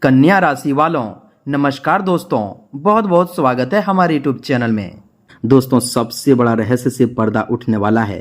कन्या राशि वालों, नमस्कार दोस्तों। बहुत बहुत स्वागत है हमारे यूट्यूब चैनल में। दोस्तों, सबसे बड़ा रहस्य से पर्दा उठने वाला है।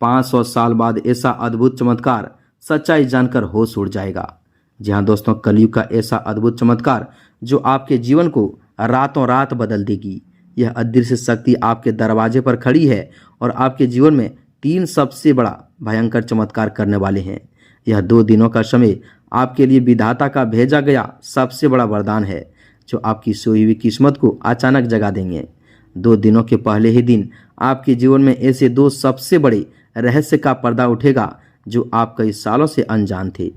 500 साल बाद ऐसा अद्भुत चमत्कार, सच्चाई जानकर होश उड़ जाएगा। जी हाँ दोस्तों, कलयुग का ऐसा अद्भुत चमत्कार जो आपके जीवन को रातों रात बदल देगी। यह अदृश्य शक्ति आपके दरवाजे पर खड़ी है और आपके जीवन में 3 सबसे बड़ा भयंकर चमत्कार करने वाले हैं। यह 2 दिनों का समय आपके लिए विधाता का भेजा गया सबसे बड़ा वरदान है, जो आपकी सोई हुई किस्मत को अचानक जगा देंगे। 2 दिनों के पहले ही दिन आपके जीवन में ऐसे 2 सबसे बड़े रहस्य का पर्दा उठेगा जो आप कई सालों से अनजान थे।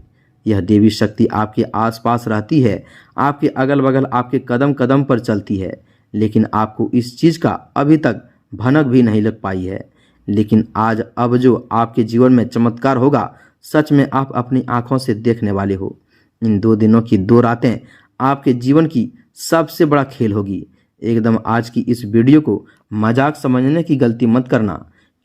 यह देवी शक्ति आपके आसपास रहती है, आपके अगल बगल, आपके कदम कदम पर चलती है, लेकिन आपको इस चीज का अभी तक भनक भी नहीं लग पाई है। लेकिन आज अब जो आपके जीवन में चमत्कार होगा, सच में आप अपनी आंखों से देखने वाले हो। इन 2 दिनों की 2 रातें आपके जीवन की सबसे बड़ा खेल होगी। एकदम आज की इस वीडियो को मजाक समझने की गलती मत करना,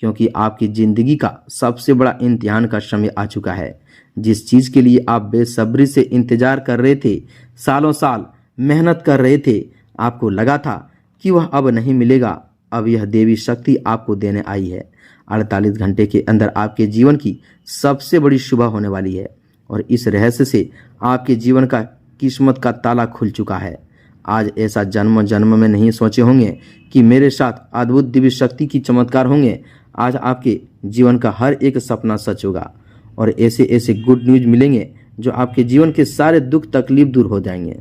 क्योंकि आपकी जिंदगी का सबसे बड़ा इम्तिहान का समय आ चुका है। जिस चीज के लिए आप बेसब्री से इंतजार कर रहे थे, सालों साल मेहनत कर रहे थे, आपको लगा था कि वह अब नहीं मिलेगा, अब यह देवी शक्ति आपको देने आई है। 48 घंटे के अंदर आपके जीवन की सबसे बड़ी सुबह होने वाली है और इस रहस्य से आपके जीवन का किस्मत का ताला खुल चुका है। आज ऐसा जन्म जन्म में नहीं सोचे होंगे कि मेरे साथ अद्भुत दिव्य शक्ति की चमत्कार होंगे। आज आपके जीवन का हर एक सपना सच होगा और ऐसे ऐसे गुड न्यूज मिलेंगे जो आपके जीवन के सारे दुख तकलीफ दूर हो जाएंगे।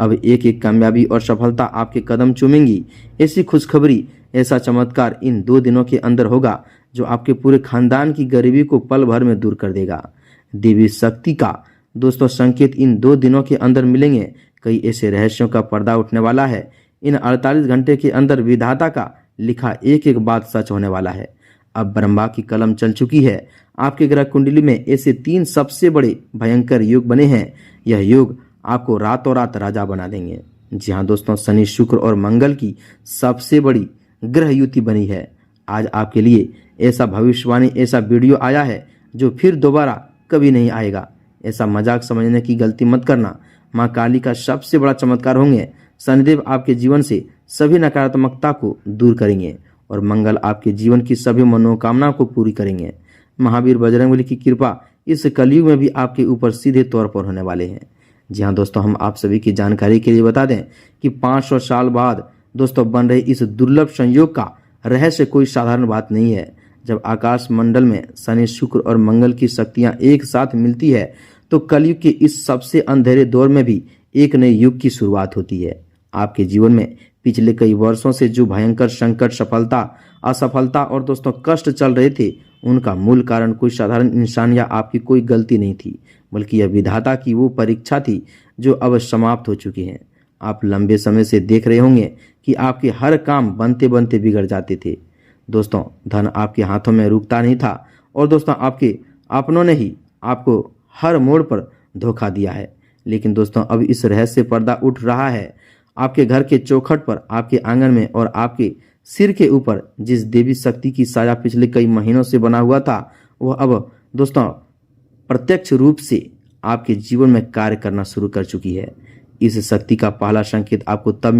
अब एक एक कामयाबी और सफलता आपके कदम चूमेंगी। ऐसी खुशखबरी, ऐसा चमत्कार इन 2 दिनों के अंदर होगा जो आपके पूरे खानदान की गरीबी को पल भर में दूर कर देगा। देवी शक्ति का दोस्तों संकेत इन 2 दिनों के अंदर मिलेंगे। कई ऐसे रहस्यों का पर्दा उठने वाला है। इन 48 घंटे के अंदर विधाता का लिखा एक एक बात सच होने वाला है। अब ब्रह्मा की कलम चल चुकी है। आपके ग्रह कुंडली में ऐसे 3 सबसे बड़े भयंकर योग बने हैं। यह योग आपको रातों रात राजा बना देंगे। जी हाँ दोस्तों, शनि, शुक्र और मंगल की सबसे बड़ी ग्रह युति बनी है। आज आपके लिए ऐसा भविष्यवाणी, ऐसा वीडियो आया है जो फिर दोबारा कभी नहीं आएगा। ऐसा मजाक समझने की गलती मत करना। माँ काली का सबसे बड़ा चमत्कार होंगे। शनिदेव आपके जीवन से सभी नकारात्मकता को दूर करेंगे और मंगल आपके जीवन की सभी मनोकामनाओं को पूरी करेंगे। महावीर बजरंगबली की कृपा इस कलयुग में भी आपके ऊपर सीधे तौर पर होने वाले हैं। जी हाँ दोस्तों, हम आप सभी की जानकारी के लिए बता दें कि 500 साल बाद दोस्तों बन रहे इस दुर्लभ संयोग का रहस्य कोई साधारण बात नहीं है। जब आकाश मंडल में शनि, शुक्र और मंगल की शक्तियां एक साथ मिलती है तो कलयुग के इस सबसे अंधेरे दौर में भी एक नए युग की शुरुआत होती है। आपके जीवन में पिछले कई वर्षों से जो भयंकर संकट, सफलता, असफलता और दोस्तों कष्ट चल रहे थे, उनका मूल कारण कोई साधारण इंसान या आपकी कोई गलती नहीं थी, बल्कि यह विधाता की वो परीक्षा थी जो अब समाप्त हो चुकी है। आप लंबे समय से देख रहे होंगे कि आपके हर काम बनते बनते बिगड़ जाते थे। दोस्तों, धन आपके हाथों में रुकता नहीं था और दोस्तों आपके अपनों ने ही आपको हर मोड़ पर धोखा दिया है। लेकिन दोस्तों अब इस रहस्य से पर्दा उठ रहा है। आपके घर के चौखट पर, आपके आंगन में और आपके सिर के ऊपर जिस देवी शक्ति की साया पिछले कई महीनों से बना हुआ था, वह अब दोस्तों प्रत्यक्ष रूप से आपके जीवन में कार्य करना शुरू कर चुकी है। इस शक्ति का पहला संकेत आपको तब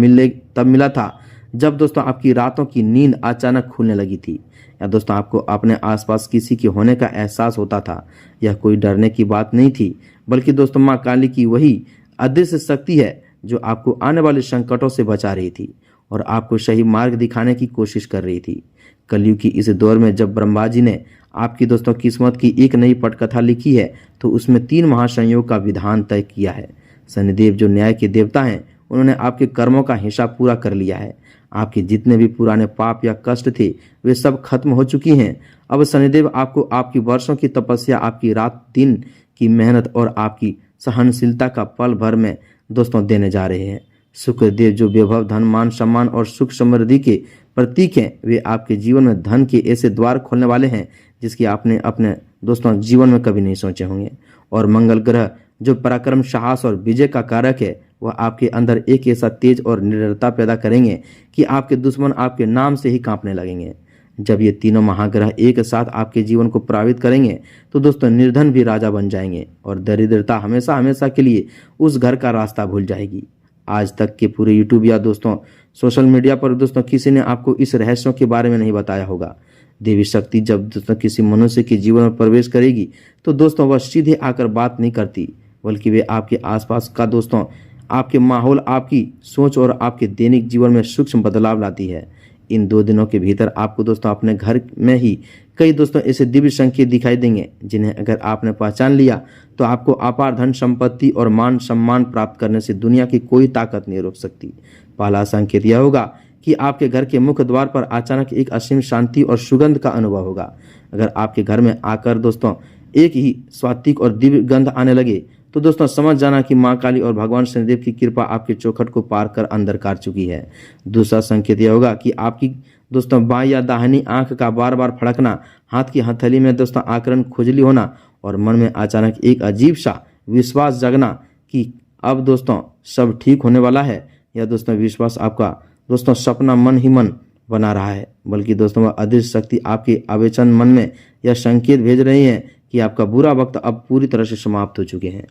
मिला था जब दोस्तों आपकी रातों की नींद अचानक खुलने लगी थी, या दोस्तों आपको अपने आसपास किसी के होने का एहसास होता था। यह कोई डरने की बात नहीं थी, बल्कि दोस्तों माँ काली की वही अदृश्य शक्ति है जो आपको आने वाले संकटों से बचा रही थी और आपको सही मार्ग दिखाने की कोशिश कर रही थी। कलयुग की इस दौर में जब ब्रह्मा जी ने आपकी दोस्तों किस्मत की एक नई पटकथा लिखी है, तो उसमें 3 महासंयोग का विधान तय किया है। शनिदेव जो न्याय के देवता हैं, उन्होंने आपके कर्मों का हिसाब पूरा कर लिया है। आपके जितने भी पुराने पाप या कष्ट थे, वे सब खत्म हो चुकी हैं। अब शनिदेव आपको आपकी वर्षों की तपस्या, आपकी रात दिन की मेहनत और आपकी सहनशीलता का पल भर में दोस्तों देने जा रहे हैं। शुक्रदेव जो वैभव, धन, मान, सम्मान और सुख समृद्धि के प्रतीक हैं, वे आपके जीवन में धन के ऐसे द्वार खोलने वाले हैं जिसकी आपने अपने दोस्तों जीवन में कभी नहीं सोचे होंगे। और मंगल ग्रह जो पराक्रम, साहस और विजय का कारक है, वह आपके अंदर एक ऐसा तेज और निडरता पैदा करेंगे कि आपके दुश्मन आपके नाम से ही कांपने लगेंगे। जब ये तीनों महाग्रह एक साथ आपके जीवन को प्रभावित करेंगे तो दोस्तों निर्धन भी राजा बन जाएंगे और दरिद्रता हमेशा हमेशा के लिए उस घर का रास्ता भूल जाएगी। आज तक के पूरे यूट्यूब या दोस्तों सोशल मीडिया पर दोस्तों किसी ने आपको इस रहस्यों के बारे में नहीं बताया होगा। देवी शक्ति जब दोस्तों किसी मनुष्य के जीवन में प्रवेश करेगी तो दोस्तों वह सीधे आकर बात नहीं करती, बल्कि वे आपके आसपास का दोस्तों आपके माहौल, आपकी सोच और आपके दैनिक जीवन में सूक्ष्म बदलाव लाती है। इन 2 दिनों के भीतर आपको दोस्तों अपने घर में ही कई दोस्तों ऐसे दिव्य संकेत दिखाई देंगे जिन्हें अगर आपने पहचान लिया तो आपको अपार धन संपत्ति और मान सम्मान प्राप्त करने से दुनिया की कोई ताकत नहीं रोक सकती। पहला संकेत यह होगा कि आपके घर के मुख्य द्वार पर अचानक एक असीम शांति और सुगंध का अनुभव होगा। अगर आपके घर में आकर दोस्तों एक ही स्वात्विक और दिव्य गंध आने लगे तो दोस्तों समझ जाना कि मां काली और भगवान शनिदेव की कृपा आपके चौखट को पार कर अंदर कर चुकी है। दूसरा संकेत यह होगा कि आपकी दोस्तों बाईं या दाहिनी आंख का बार बार फड़कना, हाथ की हथेली में दोस्तों आकरण खुजली होना और मन में अचानक एक अजीब सा विश्वास जगना कि अब दोस्तों सब ठीक होने वाला है। यह दोस्तों विश्वास आपका दोस्तों सपना मन ही मन बना रहा है, बल्कि दोस्तों वह अदृश्य शक्ति आपके अवेचन मन में यह संकेत भेज रही है कि आपका बुरा वक्त अब पूरी तरह से समाप्त हो चुके हैं।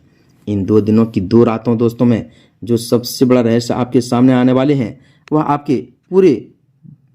इन 2 दिनों की 2 रातों दोस्तों में जो सबसे बड़ा रहस्य आपके सामने आने वाले हैं वह आपके पूरे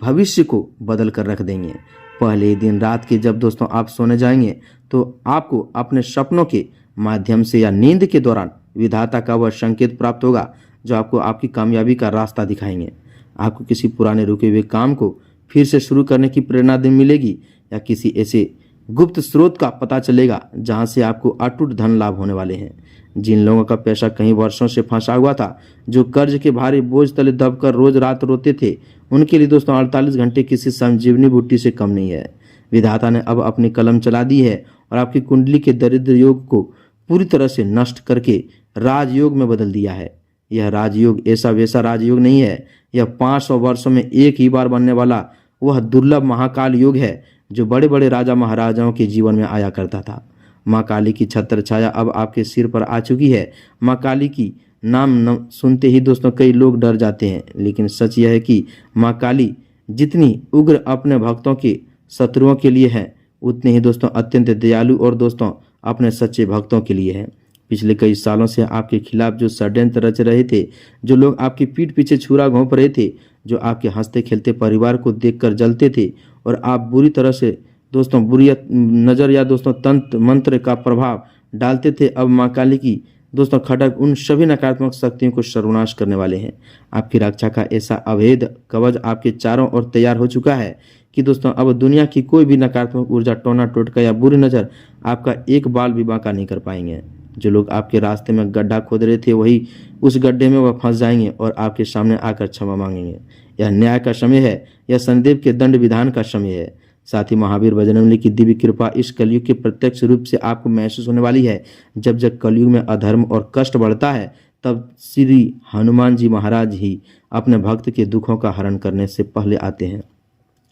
भविष्य को बदल कर रख देंगे। पहले दिन रात के जब दोस्तों आप सोने जाएंगे तो आपको अपने सपनों के माध्यम से या नींद के दौरान विधाता का वह संकेत प्राप्त होगा जो आपको आपकी कामयाबी का रास्ता दिखाएंगे। आपको किसी पुराने रुके हुए काम को फिर से शुरू करने की प्रेरणा मिलेगी या किसी ऐसे गुप्त स्रोत का पता चलेगा जहां से आपको अटूट धन लाभ होने वाले हैं। जिन लोगों का पैसा कई वर्षों से फंसा हुआ था, जो कर्ज के भारी बोझ तले दबकर रोज रात रोते थे, उनके लिए दोस्तों 48 घंटे किसी संजीवनी बूटी से कम नहीं है। विधाता ने अब अपनी कलम चला दी है और आपकी कुंडली के दरिद्र योग को पूरी तरह से नष्ट करके राजयोग में बदल दिया है। यह राजयोग ऐसा वैसा राजयोग नहीं है, यह 500 वर्षों में एक ही बार बनने वाला वह दुर्लभ महाकाल योग है जो बड़े बड़े राजा महाराजाओं के जीवन में आया करता था। माँ काली की छत्र छाया अब आपके सिर पर आ चुकी है। माँ काली की नाम सुनते ही दोस्तों कई लोग डर जाते हैं, लेकिन सच यह है कि माँ काली जितनी उग्र अपने भक्तों के शत्रुओं के लिए है, उतने ही दोस्तों अत्यंत दयालु और दोस्तों अपने सच्चे भक्तों के लिए है। पिछले कई सालों से आपके खिलाफ जो षड्यंत्र रच रहे थे, जो लोग आपकी पीठ पीछे छुरा घोंप रहे थे, जो आपके हंसते खेलते परिवार को देखकर जलते थे और आप बुरी तरह से दोस्तों बुरी नज़र या दोस्तों तंत्र मंत्र का प्रभाव डालते थे, अब माँ काली की दोस्तों खटक उन सभी नकारात्मक शक्तियों को सर्वनाश करने वाले हैं। आपकी रक्षा का ऐसा अभेद कवच आपके चारों ओर तैयार हो चुका है कि दोस्तों अब दुनिया की कोई भी नकारात्मक ऊर्जा, टोना टोटका या बुरी नज़र आपका एक बाल भी बांका नहीं कर पाएंगे। जो लोग आपके रास्ते में गड्ढा खोद रहे थे, वही उस गड्ढे में वह फंस जाएंगे और आपके सामने आकर क्षमा मांगेंगे। यह न्याय का समय है, यह शनिदेव के दंड विधान का समय है। साथ ही महावीर बजरंगबली की दिव्य कृपा इस कलयुग के प्रत्यक्ष रूप से आपको महसूस होने वाली है। जब जब कलयुग में अधर्म और कष्ट बढ़ता है, तब श्री हनुमान जी महाराज ही अपने भक्त के दुखों का हरण करने से पहले आते हैं।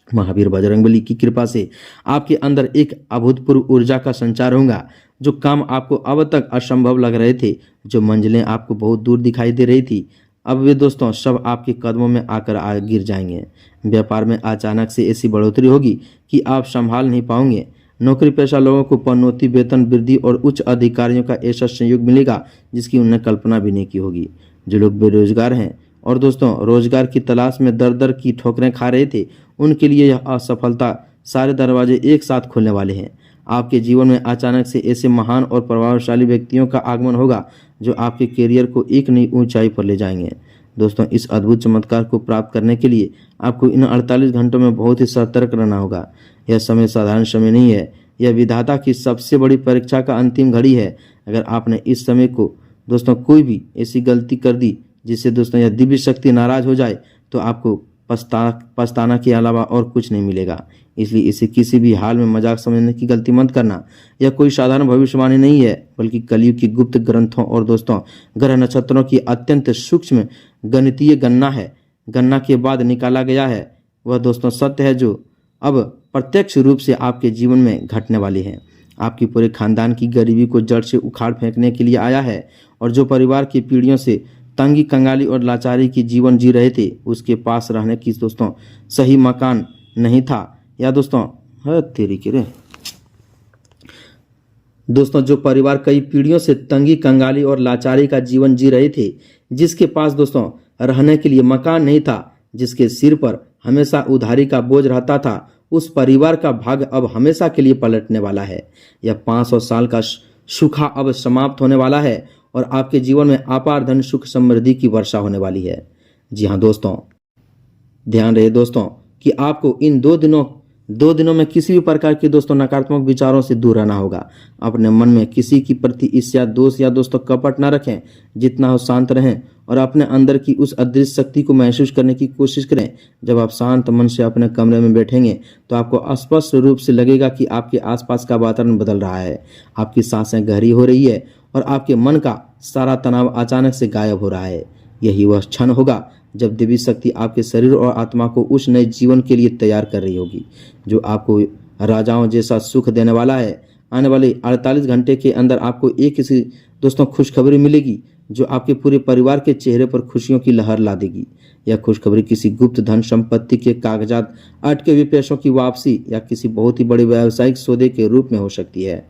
महावीर बजरंगबली की कृपा से आपके अंदर एक अभूतपूर्व ऊर्जा का संचार होगा। जो काम आपको अब तक असंभव लग रहे थे, जो मंजिलें आपको बहुत दूर दिखाई दे रही थी, अब वे दोस्तों सब आपके कदमों में आकर गिर जाएंगे। व्यापार में अचानक से ऐसी बढ़ोतरी होगी कि आप संभाल नहीं पाओगे। नौकरी पेशा लोगों को पदोन्नति, वेतन वृद्धि और उच्च अधिकारियों का ऐसा संयोग मिलेगा जिसकी उन्हें कल्पना भी नहीं की होगी। जो लोग बेरोजगार हैं और दोस्तों रोजगार की तलाश में दर दर की ठोकरें खा रहे थे, उनके लिए यह असफलता सारे दरवाजे एक साथ खुलने वाले हैं। आपके जीवन में अचानक से ऐसे महान और प्रभावशाली व्यक्तियों का आगमन होगा जो आपके करियर को एक नई ऊंचाई पर ले जाएंगे। दोस्तों, इस अद्भुत चमत्कार को प्राप्त करने के लिए आपको इन 48 घंटों में बहुत ही सतर्क रहना होगा। यह समय साधारण समय नहीं है, यह विधाता की सबसे बड़ी परीक्षा का अंतिम घड़ी है। अगर आपने इस समय को दोस्तों कोई भी ऐसी गलती कर दी जिससे दोस्तों यह दिव्य शक्ति नाराज हो जाए, तो आपको पछताना के अलावा और कुछ नहीं मिलेगा। इसलिए इसे किसी भी हाल में मजाक समझने की गलती मत करना। यह कोई साधारण भविष्यवाणी नहीं है, बल्कि कलयुग की गुप्त ग्रंथों और दोस्तों ग्रह नक्षत्रों की अत्यंत सूक्ष्म गणितीय गणना है। गणना के बाद निकाला गया है वह दोस्तों सत्य है जो अब प्रत्यक्ष रूप से आपके जीवन में घटने वाली है। आपकी पूरे खानदान की गरीबी को जड़ से उखाड़ फेंकने के लिए आया है, और जो परिवार की पीढ़ियों से तंगी, कंगाली और लाचारी की जीवन जी रहे थे, उसके पास रहने की दोस्तों सही मकान नहीं था, या दोस्तों है तेरी के रे दोस्तों जो परिवार कई पीढ़ियों से तंगी, कंगाली और लाचारी का जीवन जी रहे थे, जिसके पास दोस्तों रहने के लिए मकान नहीं था, जिसके सिर पर हमेशा उधारी का बोझ रहता था, उस परिवार का भाग्य अब हमेशा के लिए पलटने वाला है। यह 500 साल का सूखा अब समाप्त होने वाला है और आपके जीवन में अपार धन, सुख, समृद्धि की वर्षा होने वाली है। जी हाँ दोस्तों, ध्यान रहे दोस्तों कि आपको इन दो दिनों में किसी भी प्रकार के दोस्तों नकारात्मक विचारों से दूर रहना होगा। अपने मन में किसी के प्रति ईर्ष्या, दोष या दोस्तों कपट ना रखें। जितना हो शांत रहें और अपने अंदर की उस अदृश्य शक्ति को महसूस करने की कोशिश करें। जब आप शांत मन से अपने कमरे में बैठेंगे तो आपको स्पष्ट रूप से लगेगा कि आपके आसपास का वातावरण बदल रहा है, आपकी सांसें गहरी हो रही है और आपके मन का सारा तनाव अचानक से गायब हो रहा है। यही वह क्षण होगा जब देवी शक्ति आपके शरीर और आत्मा को उस नए जीवन के लिए तैयार कर रही होगी, जो आपको राजाओं जैसा सुख देने वाला है। आने वाले 48 घंटे के अंदर आपको एक किसी दोस्तों खुशखबरी मिलेगी जो आपके पूरे परिवार के चेहरे पर खुशियों की लहर ला देगी। यह खुशखबरी किसी गुप्त धन संपत्ति के कागजात, अटके हुए पैसों की वापसी या किसी बहुत ही बड़े व्यावसायिक सौदे के रूप में हो सकती है।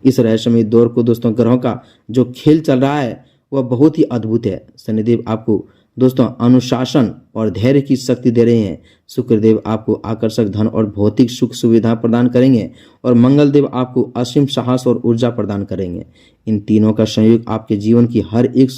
इस रहस्यमय दौर को दोस्तों ग्रहों का जो खेल चल रहा है वह बहुत ही अद्भुत है। शनिदेव आपको दोस्तों अनुशासन और धैर्य की शक्ति दे रहे हैं। शुक्रदेव आपको आकर्षक धन और भौतिक सुख सुविधा प्रदान करेंगे और मंगलदेव आपको असीम साहस और ऊर्जा प्रदान करेंगे। इन तीनों का संयोग आपके जीवन की हर एक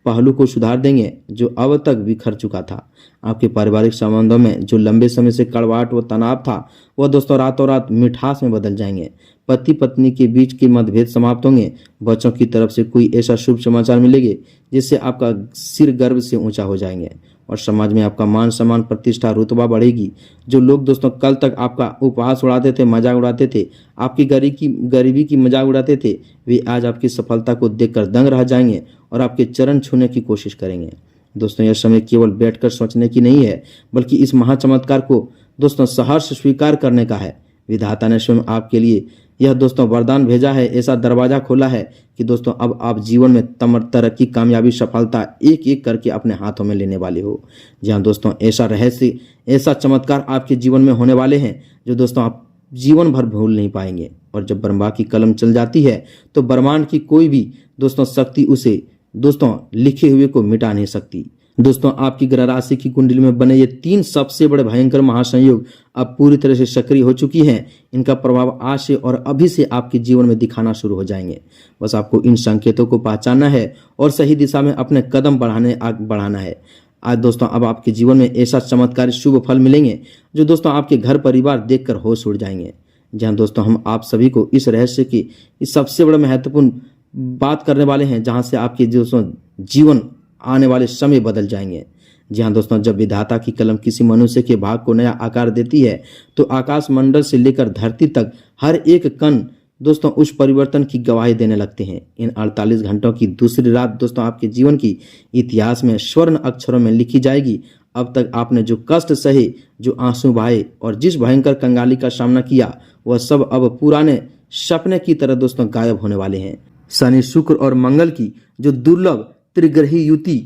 पहलू को सुधार देंगे जो अब तक बिखर चुका था। आपके पारिवारिक संबंधों में जो लंबे समय से कड़वाहट व तनाव था वह दोस्तों रातों रात मिठास में बदल जाएंगे। पति पत्नी के बीच के मतभेद समाप्त होंगे। बच्चों की तरफ से कोई ऐसा शुभ समाचार मिलेंगे जिससे आपका सिर गर्व से ऊंचा हो जाएंगे और समाज में आपका मान सम्मान, प्रतिष्ठा, रुतबा बढ़ेगी। जो लोग दोस्तों कल तक आपका उपहास उड़ाते थे, मजाक उड़ाते थे, आपकी गरीबी की मजाक उड़ाते थे, वे आज आपकी सफलता को देखकर दंग रह जाएंगे और आपके चरण छूने की कोशिश करेंगे। दोस्तों यह समय केवल बैठकर सोचने की नहीं है, बल्कि इस महाचमत्कार को दोस्तों सहर्ष स्वीकार करने का है। विधाता ने स्वयं आपके लिए यह दोस्तों वरदान भेजा है, ऐसा दरवाजा खोला है कि दोस्तों अब आप जीवन में तरक्की, कामयाबी, सफलता एक एक करके अपने हाथों में लेने वाले हो। जी हाँ दोस्तों, ऐसा रहस्य, ऐसा चमत्कार आपके जीवन में होने वाले हैं जो दोस्तों आप जीवन भर भूल नहीं पाएंगे। और जब ब्रह्मा की कलम चल जाती है तो ब्रह्मांड की कोई भी दोस्तों शक्ति उसे दोस्तों लिखे हुए को मिटा नहीं सकती। दोस्तों आपकी ग्रह राशि की कुंडली में बने ये 3 सबसे बड़े भयंकर महासंयोग अब पूरी तरह से सक्रिय हो चुकी हैं। इनका प्रभाव आज से और अभी से आपके जीवन में दिखाना शुरू हो जाएंगे। बस आपको इन संकेतों को पहचानना है और सही दिशा में अपने कदम बढ़ाना है। आज दोस्तों अब आपके जीवन में ऐसा चमत्कारी शुभ फल मिलेंगे जो दोस्तों आपके घर परिवार देखकर होश उड़ जाएंगे। जहाँ दोस्तों हम आप सभी को इस रहस्य की इस सबसे बड़ा महत्वपूर्ण बात करने वाले हैं, जहाँ से आपके दोस्तों जीवन आने वाले समय बदल जाएंगे। जी हाँ दोस्तों, जब विधाता की कलम किसी मनुष्य के भाग को नया आकार देती है तो आकाश मंडल से लेकर धरती तक हर एक कण दोस्तों उस परिवर्तन की गवाही देने लगते हैं। इन 48 घंटों की दूसरी रात दोस्तों आपके जीवन की इतिहास में स्वर्ण अक्षरों में लिखी जाएगी। अब तक आपने जो कष्ट सहे, जो आंसू बहाए और जिस भयंकर कंगाली का सामना किया, वह सब अब पुराने सपने की तरह दोस्तों गायब होने वाले हैं। शनि, शुक्र और मंगल की जो दुर्लभ त्रिग्रही युति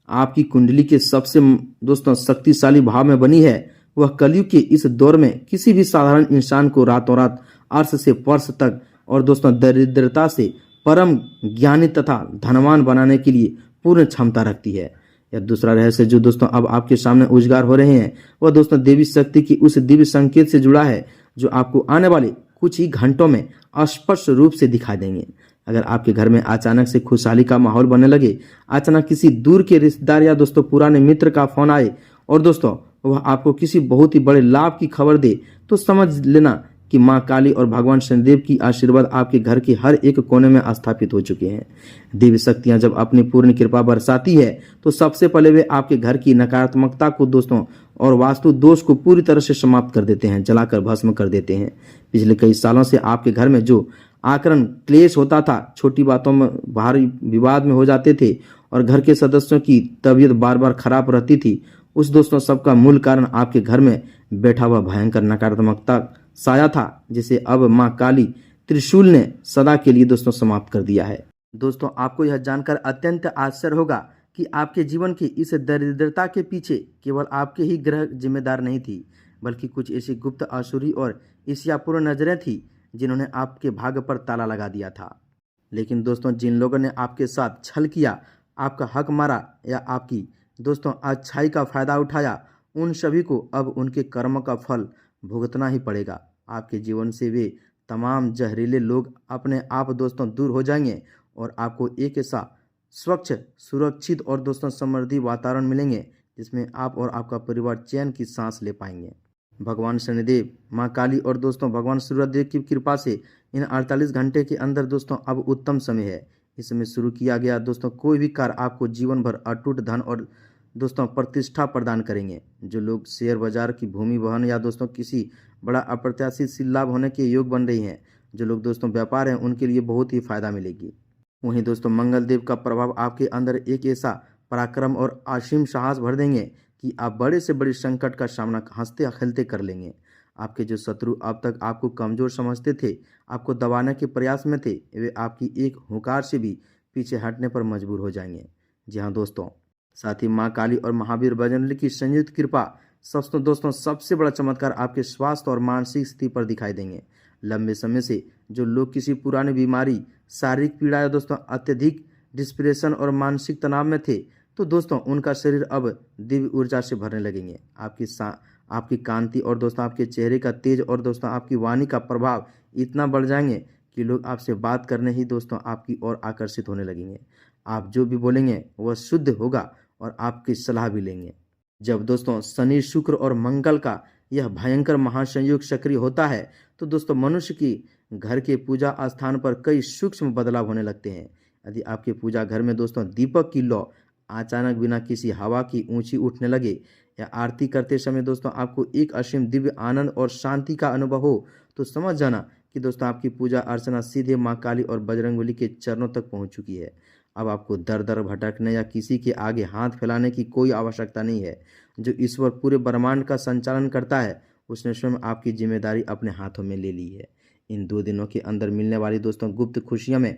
आपकी कुंडली के सबसे दोस्तों शक्तिशाली भाव में बनी है, वह कलयुग के इस दौर में किसी भी साधारण इंसान को रातों रात अर्श से पर्श तक और दोस्तों दरिद्रता से परम ज्ञानी तथा धनवान बनाने के लिए पूर्ण क्षमता रखती है। यह दूसरा रहस्य जो दोस्तों अब आपके सामने उजागर हो रहे हैं वह दोस्तों देवी शक्ति की उस दिव्य संकेत से जुड़ा है जो आपको आने वाले कुछ ही घंटों में स्पष्ट रूप से दिखाई देंगे। अगर आपके घर में अचानक से खुशहाली का माहौल बनने लगे, अचानक किसी दूर के रिश्तेदार या दोस्तों पुराने मित्र का फोन आए और दोस्तों वह आपको किसी बहुत ही बड़े लाभ की खबर दे, तो समझ लेना कि माँ काली और भगवान शनिदेव की आशीर्वाद आपके घर के हर एक कोने में स्थापित हो चुके हैं। देवी शक्तियां जब अपनी पूर्ण कृपा बरसाती है तो सबसे पहले वे आपके घर की नकारात्मकता को दोस्तों और वास्तु दोष को पूरी तरह से समाप्त कर देते हैं, जलाकर भस्म कर देते हैं। पिछले कई सालों से आपके घर में जो आक्रमण क्लेश होता था, छोटी बातों में भारी विवाद में हो जाते थे और घर के सदस्यों की तबीयत बार बार खराब रहती थी, उस दोस्तों सबका मूल कारण आपके घर में बैठा हुआ भयंकर नकारात्मकता साया था, जिसे अब माँ काली त्रिशूल ने सदा के लिए दोस्तों समाप्त कर दिया है। दोस्तों आपको यह जानकर अत्यंत आश्चर्य होगा कि आपके जीवन की इस दरिद्रता के पीछे केवल आपके ही ग्रह जिम्मेदार नहीं थी, बल्कि कुछ ऐसी गुप्त आसुरी और ईर्ष्यापूर्ण नजरें थी जिन्होंने आपके भाग्य पर ताला लगा दिया था। लेकिन दोस्तों, जिन लोगों ने आपके साथ छल किया, आपका हक मारा या आपकी दोस्तों अच्छाई का फायदा उठाया, उन सभी को अब उनके कर्म का फल भुगतना ही पड़ेगा। आपके जीवन से वे तमाम जहरीले लोग अपने आप दोस्तों दूर हो जाएंगे और आपको एक ऐसा स्वच्छ, सुरक्षित और दोस्तों समृद्धि वातावरण मिलेंगे जिसमें आप और आपका परिवार चैन की सांस ले पाएंगे। भगवान शनिदेव, माँ काली और दोस्तों भगवान सूर्यदेव की कृपा से इन 48 घंटे के अंदर दोस्तों अब उत्तम समय है। इस समय शुरू किया गया दोस्तों कोई भी कार्य आपको जीवन भर अटूट धन और दोस्तों प्रतिष्ठा प्रदान करेंगे। जो लोग शेयर बाजार की भूमि वहन या दोस्तों किसी बड़ा अप्रत्याशित लाभ होने के योग बन रही हैं, जो लोग दोस्तों व्यापार हैं, उनके लिए बहुत ही फायदा मिलेगी। वहीं दोस्तों मंगल देव का प्रभाव आपके अंदर एक ऐसा पराक्रम और असीम साहस भर देंगे कि आप बड़े से बड़े संकट का सामना हंसते खेलते कर लेंगे। आपके जो शत्रु अब तक आपको कमजोर समझते थे, आपको दबाने के प्रयास में थे, वे आपकी एक हुंकार से भी पीछे हटने पर मजबूर हो जाएंगे। जी हाँ दोस्तों, साथ ही माँ काली और महावीर बजरंगबली की संयुक्त कृपा दोस्तों सबसे बड़ा चमत्कार आपके स्वास्थ्य और मानसिक स्थिति पर दिखाई देंगे। लंबे समय से जो लोग किसी पुरानी बीमारी, शारीरिक पीड़ा या दोस्तों अत्यधिक डिप्रेशन और मानसिक तनाव में थे, तो दोस्तों उनका शरीर अब दिव्य ऊर्जा से भरने लगेंगे। आपकी कांति और दोस्तों आपके चेहरे का तेज और दोस्तों आपकी वाणी का प्रभाव इतना बढ़ जाएंगे कि लोग आपसे बात करने ही दोस्तों आपकी ओर आकर्षित होने लगेंगे। आप जो भी बोलेंगे वह शुद्ध होगा और आपकी सलाह भी लेंगे। जब दोस्तों शनि, शुक्र और मंगल का यह भयंकर महासंयोग सक्रिय होता है, तो दोस्तों मनुष्य की घर के पूजा स्थान पर कई सूक्ष्म बदलाव होने लगते हैं। यदि आपके पूजा घर में दोस्तों दीपक की लौ अचानक बिना किसी हवा की ऊंची उठने लगे या आरती करते समय दोस्तों आपको एक असीम दिव्य आनंद और शांति का अनुभव हो, तो समझ जाना कि दोस्तों आपकी पूजा अर्चना सीधे माँ काली और बजरंगबली के चरणों तक पहुंच चुकी है। अब आपको दर दर भटकने या किसी के आगे हाथ फैलाने की कोई आवश्यकता नहीं है। जो ईश्वर पूरे ब्रह्मांड का संचालन करता है, उसने स्वयं आपकी जिम्मेदारी अपने हाथों में ले ली है। इन 2 दिनों के अंदर मिलने वाली दोस्तों गुप्त खुशियों में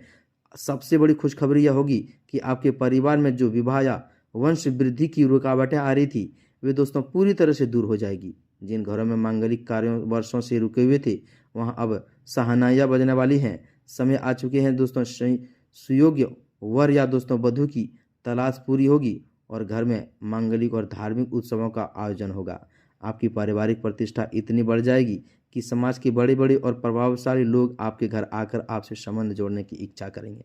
सबसे बड़ी खुशखबरी यह होगी कि आपके परिवार में जो विवाह या वंश वृद्धि की रुकावटें आ रही थी, वे दोस्तों पूरी तरह से दूर हो जाएगी। जिन घरों में मांगलिक कार्यों वर्षों से रुके हुए थे, वहां अब शहनाइयां बजने वाली हैं। समय आ चुके हैं दोस्तों सुयोग्य वर या दोस्तों वधू की तलाश पूरी होगी और घर में मांगलिक और धार्मिक उत्सवों का आयोजन होगा। आपकी पारिवारिक प्रतिष्ठा इतनी बढ़ जाएगी कि समाज के बड़े बड़े और प्रभावशाली लोग आपके घर आकर आपसे संबंध जोड़ने की इच्छा करेंगे।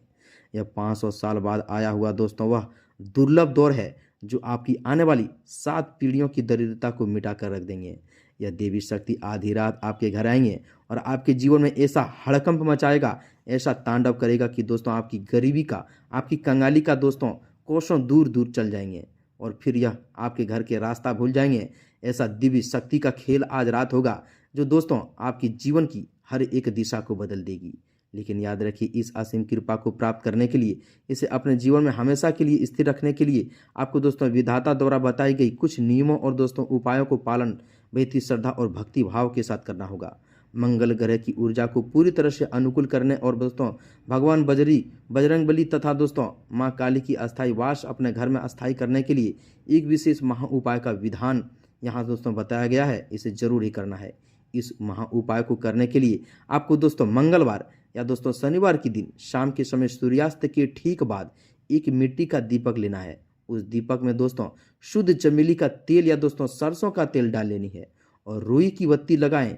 यह 500 साल बाद आया हुआ दोस्तों वह दुर्लभ दौर है जो आपकी आने वाली 7 पीढ़ियों की दरिद्रता को मिटा कर रख देंगे। यह देवी शक्ति आधी रात आपके घर आएंगे और आपके जीवन में ऐसा हड़कंप मचाएगा, ऐसा तांडव करेगा कि दोस्तों आपकी गरीबी का, आपकी कंगाली का दोस्तों कोसों दूर दूर चल जाएंगे और फिर यह आपके घर के रास्ता भूल जाएंगे। ऐसा दिव्य शक्ति का खेल आज रात होगा जो दोस्तों आपकी जीवन की हर एक दिशा को बदल देगी। लेकिन याद रखिए, इस असीम कृपा को प्राप्त करने के लिए, इसे अपने जीवन में हमेशा के लिए स्थिर रखने के लिए आपको दोस्तों विधाता द्वारा बताई गई कुछ नियमों और दोस्तों उपायों को पालन बेहतरीन श्रद्धा और भक्ति भाव के साथ करना होगा। मंगल ग्रह की ऊर्जा को पूरी तरह से अनुकूल करने और दोस्तों भगवान बजरंगबली तथा दोस्तों माँ काली की अस्थायी वास अपने घर में अस्थायी करने के लिए एक विशेष महा उपाय का विधान यहाँ दोस्तों बताया गया है। इसे जरूर ही करना है। इस महा उपाय को करने के लिए आपको दोस्तों मंगलवार या दोस्तों शनिवार के दिन शाम के समय सूर्यास्त के ठीक बाद एक मिट्टी का दीपक लेना है। उस दीपक में दोस्तों शुद्ध चमेली का तेल या दोस्तों सरसों का तेल डाल लेनी है और रुई की बत्ती लगाएं।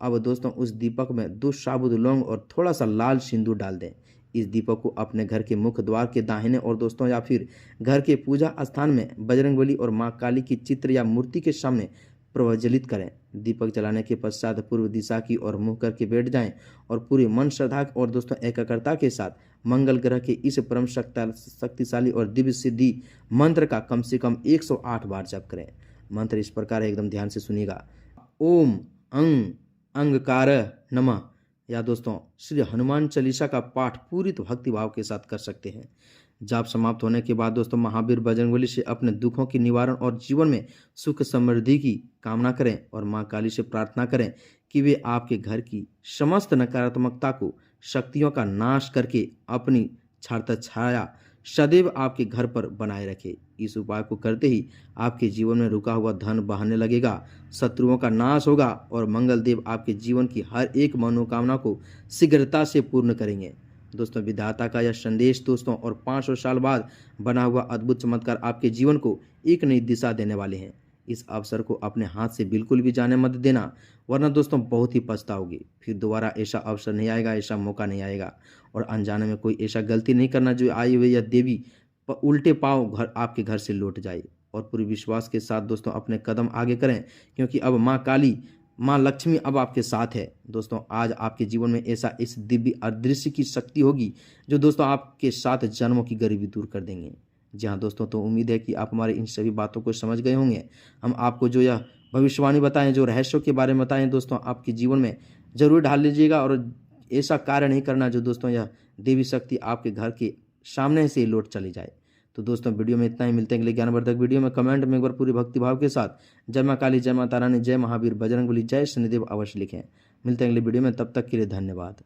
अब दोस्तों उस दीपक में 2 साबुत लौंग और थोड़ा सा लाल सिंदूर डाल दें। इस दीपक को अपने घर के मुख्य द्वार के दाहिने और दोस्तों या फिर घर के पूजा स्थान में बजरंगबली और माँ काली की चित्र या मूर्ति के सामने प्रज्वलित करें। दीपक जलाने के पश्चात पूर्व दिशा की ओर मुंह करके बैठ जाएं और पूरे मन, श्रद्धा और दोस्तों एकाग्रता के साथ मंगल ग्रह के इस परम शक्तिशाली और दिव्य सिद्धि मंत्र का कम से कम 108 बार जप करें। मंत्र इस प्रकार है, एकदम ध्यान से सुनिएगा। ओम अंगकार नमः या दोस्तों श्री हनुमान चालीसा का पाठ पूरी भक्ति भाव के साथ कर सकते हैं। जाप समाप्त होने के बाद दोस्तों महावीर बजरंगबली से अपने दुखों की निवारण और जीवन में सुख समृद्धि की कामना करें और मां काली से प्रार्थना करें कि वे आपके घर की समस्त नकारात्मकता को शक्तियों का नाश करके अपनी छाया सदैव आपके घर पर बनाए रखे। इस उपाय को करते ही आपके जीवन में रुका हुआ धन बहने लगेगा, शत्रुओं का नाश होगा और मंगल देव आपके जीवन की हर एक मनोकामना को शीघ्रता से पूर्ण करेंगे। दोस्तों, विधाता का यह संदेश दोस्तों और 500 साल बाद बना हुआ अद्भुत चमत्कार आपके जीवन को एक नई दिशा देने वाले हैं। इस अवसर को अपने हाथ से बिल्कुल भी जाने मत देना, वरना दोस्तों बहुत ही पछताओगे। फिर दोबारा ऐसा अवसर नहीं आएगा, ऐसा मौका नहीं आएगा। और अनजाने में कोई ऐसा गलती नहीं करना जो आई हुई या देवी उल्टे पांव घर आपके घर से लौट जाए। और पूरे विश्वास के साथ दोस्तों अपने कदम आगे करें, क्योंकि अब माँ काली, माँ लक्ष्मी अब आपके साथ है। दोस्तों, आज आपके जीवन में ऐसा इस दिव्य अदृश्य की शक्ति होगी जो दोस्तों आपके 7 जन्मों की गरीबी दूर कर देंगे। जी हाँ दोस्तों, तो उम्मीद है कि आप हमारी इन सभी बातों को समझ गए होंगे। हम आपको जो यह भविष्यवाणी बताएं, जो रहस्यों के बारे में बताएं दोस्तों, आपके जीवन में जरूर ढाल लीजिएगा और ऐसा कार्य नहीं करना जो दोस्तों यह देवी शक्ति आपके घर के सामने से ही लौट चली जाए। तो दोस्तों, वीडियो में इतना ही। मिलते हैं अगले ज्ञानवर्धक वीडियो में। कमेंट में एक बार पूरी भक्तिभाव के साथ जय माँ काली, जय माता रानी, जय महावीर, बजरंगबली, जय शनिदेव अवश्य लिखें। मिलते हैं अगले वीडियो में, तब तक के लिए धन्यवाद।